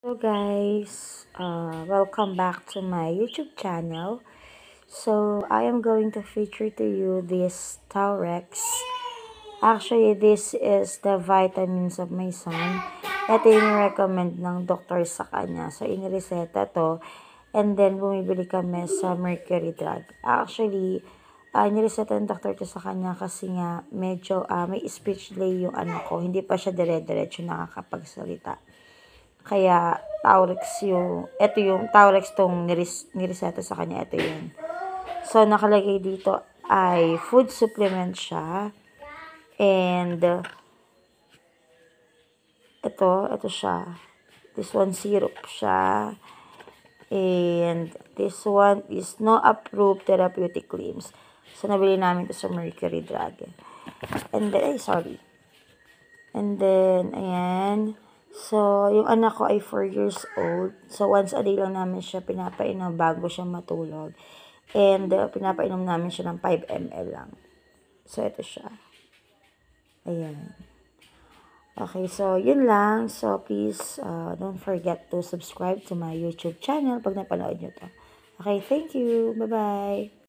So guys, welcome back to my YouTube channel. So I am going to feature to you this Taurex. Actually, this is the vitamins of my son. Ito yung recommend ng doktor sa kanya. So inireseta to. And then bumibili kami sa Mercury Drug. Actually, inireseta ng doktor to sa kanya kasi nga medyo may speech delay yung anak ko. Hindi pa siya dire-diretso nakakapagsalita. Kaya, ito yung Taurex tong nireseta sa kanya, ito yun. So, nakalagay dito ay food supplement siya. And, ito siya. This one, syrup siya. And, this one is no approved therapeutic claims. So, nabili namin ito sa Mercury Drug. And then, sorry. And then, ayan. So, yung anak ko ay 4 years old. So, once a day lang namin siya pinapainom bago siya matulog. And, pinapainom namin siya ng 5 ml lang. So, ito siya. Ayan. Okay, so, yun lang. So, please, don't forget to subscribe to my YouTube channel pag napanood nyo to. Okay, thank you. Bye-bye.